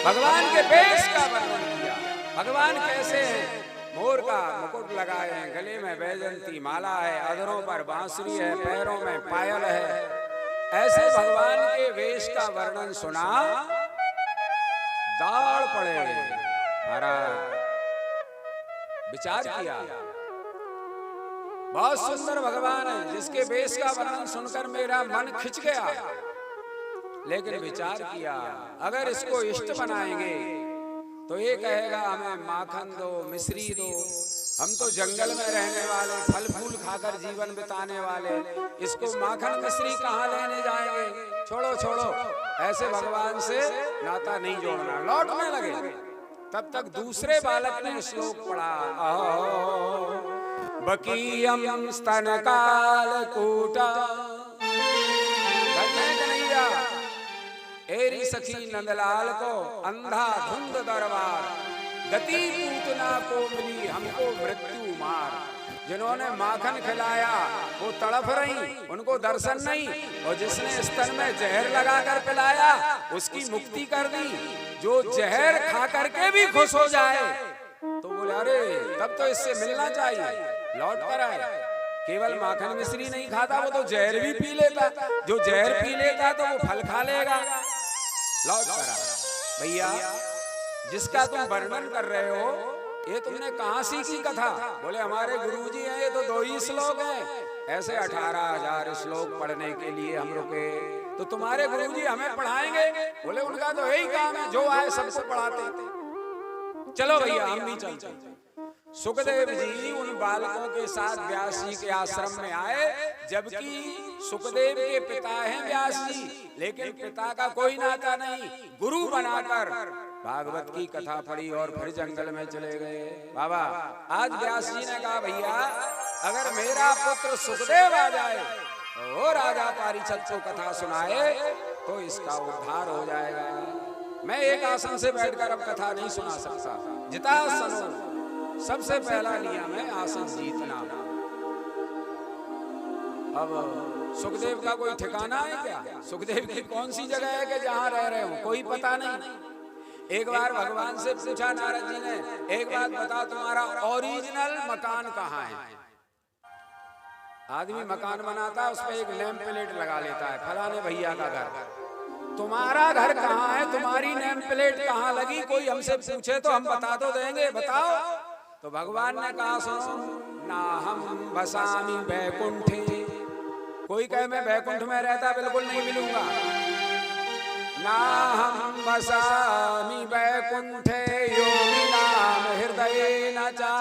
भगवान के वेश का वर्णन किया। भगवान कैसे हैं? मोर का मुकुट लगाए हैं, गले में वैजंती माला है, अधरों पर बांसुरी है, पैरों में पायल है। ऐसे भगवान के वेश का वर्णन सुना, दाढ़ पड़े महाराज। विचार किया, बहुत सुंदर भगवान है, जिसके वेश का वर्णन सुनकर मेरा मन खिंच गया। लेकिन विचार किया, अगर इसको इष्ट बनाएंगे तो ये कहेगा हमें माखन दो, मिश्री दो। हम तो जंगल में रहने वाले, फल फूल खाकर जीवन बिताने वाले, इसको माखन मिश्री कहाँ लेने जाएंगे? छोड़ो छोड़ो, ऐसे भगवान से नाता नहीं जोड़ना। लौटने लगे, तब तक दूसरे बालक ने श्लोक पढ़ा, बकीयम स्तन काल कूटा। एरी सखी नंदलाल को अंधा धुंध दरबार, गति पूतना को मिली हमको मृत्यु मार। जिन्होंने माखन खिलाया वो तड़प रही, उनको दर्शन नहीं, और जिसने स्तन में जहर लगाकर पिलाया उसकी मुक्ति कर दी। जो जहर खा करके भी खुश हो जाए तो बोले अरे तब तो इससे मिलना चाहिए, लौट कर आए। केवल माखन मिश्री नहीं खाता, वो तो जहर भी पी लेता। जो जहर पी लेता तो वो फल खा लेगा। लौट कर आए। भैया, जिसका तुम वर्णन कर रहे हो, ये तुमने कहाँ सीखी कथा? बोले हमारे गुरुजी हैं, ये तो 2 ही श्लोक हैं। ऐसे 18,000 श्लोक पढ़ने के लिए हम रुके, तो तुम्हारे गुरुजी हमें पढ़ाएंगे? बोले उनका तो यही काम है, जो आए सबको पढ़ाते। चलो भैया हम भी चलते। सुखदेव जी उन बालकों के साथ व्यास जी के आश्रम में आए, जबकि सुखदेव के पिता हैं व्यास जी, लेकिन पिता का कोई नाता नहीं। गुरु बनाकर भागवत की कथा पढ़ी और फिर जंगल में चले गए। बाबा, आज व्यास जी ने कहा भैया अगर मेरा पुत्र सुखदेव आ जाए और राजा पारीक्षत को कथा सुनाए तो इसका उद्धार हो जाएगा। मैं एक आसन से बैठकर अब कथा नहीं सुना सकता। जितासनो, सबसे पहला नियम है आसन जीतना। अब सुखदेव का कोई ठिकाना है क्या? सुखदेव की कौन सी जगह है कि जहां रह रहे हो? कोई पता नहीं। एक बार भगवान से पूछा नारद जी ने, एक बात बता, तुम्हारा ओरिजिनल मकान कहाँ है? आदमी मकान बनाता है, उस पर एक नेम प्लेट लगा लेता है, फलाने भैया का घर। तुम्हारा घर कहाँ है? तुम्हारी नेम प्लेट कहाँ लगी? कोई हमसे पूछे तो हम बता तो देंगे, बताओ। तो भगवान ने कहा सुनो, ना हम बसामी बैकुंठे। कोई कहे मैं बैकुंठ में रहता, बिल्कुल नहीं मिलूंगा। ना हम बसामी बैकुंठे योगी नाम हृदय न चा।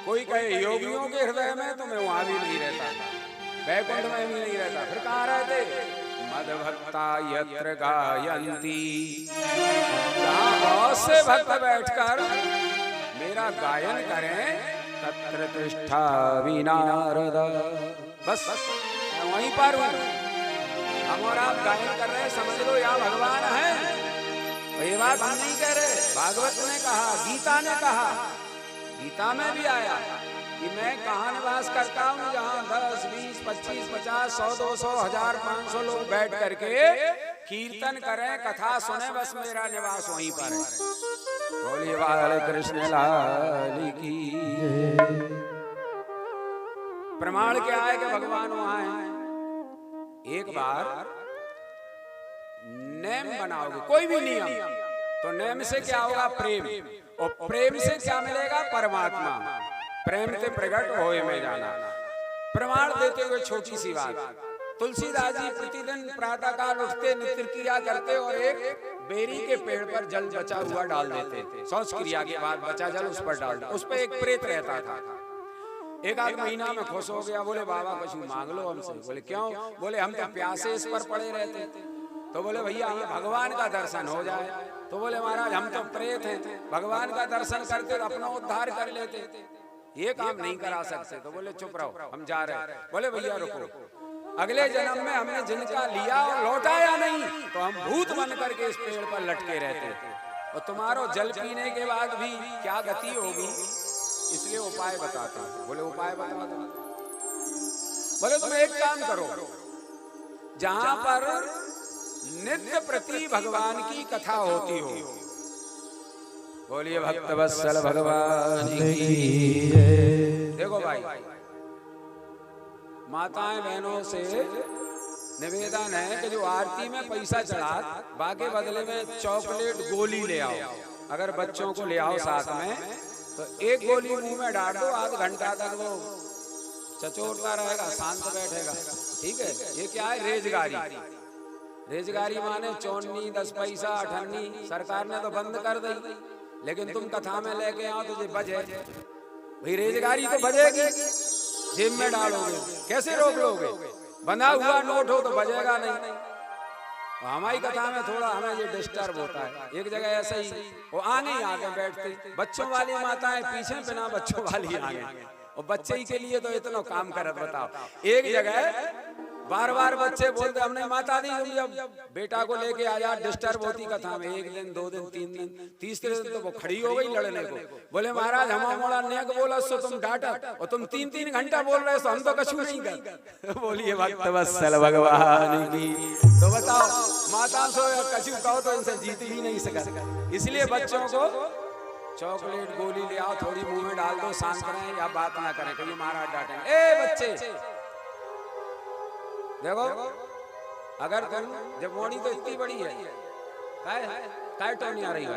कोई कहे योगियों के हृदय में, तो मैं वहां भी नहीं रहता, बैकुंठ में भी नहीं रहता। फिर कहाँ रहते? मदभक्ता यत्र गायन्ति, जहाँ बहुत से भक्त बैठकर मेरा गायन करें, तत्र तिष्ठामि नारद। बस मैं वहीं पर हूँ। हम और आप गायन कर रहे हैं, समझ लो यहाँ भगवान है। तो ये बात हम नहीं कह रहे, भागवत ने कहा, गीता ने कहा, गीता में भी आया कि मैं कहाँ निवास करता हूँ, जहाँ 10, 20, 25, 50, 100, 200, 1000, 500 लोग बैठ करके कीर्तन करें, कथा सुने, बस मेरा निवास वहीं पर है। बोलिए बाल कृष्ण लाल की। प्रमाण क्या है कि भगवान वहां है? एक बार नेम बनाओगे, कोई भी नियम, तो नेम से क्या होगा? प्रेम। और प्रेम से क्या मिलेगा? परमात्मा। प्रेम से प्रकट होए में जाना। प्रमाण देते हुए छोटी सी बात, तुलसीदास जी प्रतिदिन प्रातः काल उठते, नित्य क्रिया करते और एक बेरी के पेड़ पर जल बचा हुआ डाल देते थे। शौच क्रिया के बाद बचा जल उस पर डाल, उस पर एक प्रेत रहता था। एक आध महीना में खुश हो गया, बोले बाबा कुछ मांग लो हमसे। बोले क्यों? बोले हम तो प्यासे इस पर पड़े रहते थे। तो बोले भैया हमें भगवान का दर्शन हो जाए। तो बोले महाराज हम तो प्रेत हैं, भगवान का दर्शन करते तो अपना उद्धार कर लेते, ये काम नहीं करा सकते। तो बोले चुप रहो हम जा रहे हैं। बोले भैया रुको, अगले जन्म में हमने जिनका लिया और लौटाया नहीं तो हम भूत बन करके इस पेड़ पर लटके रहते और तुम्हारो जल पीने के बाद भी क्या गति होगी, इसलिए उपाय बताते हैं। बोले उपाय बता दो। बोले तुम एक काम करो, जहां पर नित्य प्रति भगवान की कथा होती हो, बोलिए भक्त वत्सल भगवान की। देखो भाई, माताएं बहनों से निवेदन है कि जो आरती में पैसा चढ़ा बाकी बदले में चॉकलेट गोली ले आओ। अगर बच्चों को ले आओ साथ में तो एक गोली मुंह में डाल दो, आध घंटा तक वो चचोरता रहेगा, शांत बैठेगा। ठीक है? ये क्या है? रेजगारी। रेजगारी माने चौन्नी, 10 पैसा, अठन्नी। सरकार ने तो बंद कर दी, लेकिन तुम कथा में लेके आओ तो बजे भाई, रेजगारी तो बजेगी। जेब में डालोगे, कैसे रोक लोगे? बंधा हुआ नोट हो तो बजेगा नहीं। हमारी कथा में थोड़ा हमें ये डिस्टर्ब होता है। एक जगह ऐसे ही वो आगे बैठते, बच्चों वाली माताएं पीछे, बिना बच्चों वाली आगे, और बच्चे ही के लिए तो इतना काम करत। बताओ, एक जगह बार बार बच्चे बोलते हमने माता दी, तुम जब बेटा को लेके आया डिस्टर्ब होती कथा में। 1 दिन 2 दिन 3 दिन, तीसरे दिन तो वो खड़ी हो गई लड़ने को। बोले महाराज हम मोड़ा नेक बोला सो तुम डांटा, और तुम 3-3 घंटा बोल रहे हो, हम तो कछु नहीं कर। बोलिए भक्त वत्सल भगवान की। तो बताओ, माता सो कछु कहो तो इनसे जीत ही नहीं सका। इसलिए बच्चों को चॉकलेट गोली ले आओ, थोड़ी मुंह में डाल दो, शांत रहें या बात ना करें, कहीं महाराज डांटेंगे। ए बच्चे देखो, अगर तुम जब मोड़ी तो इतनी बड़ी है, काय टोनी आ रही है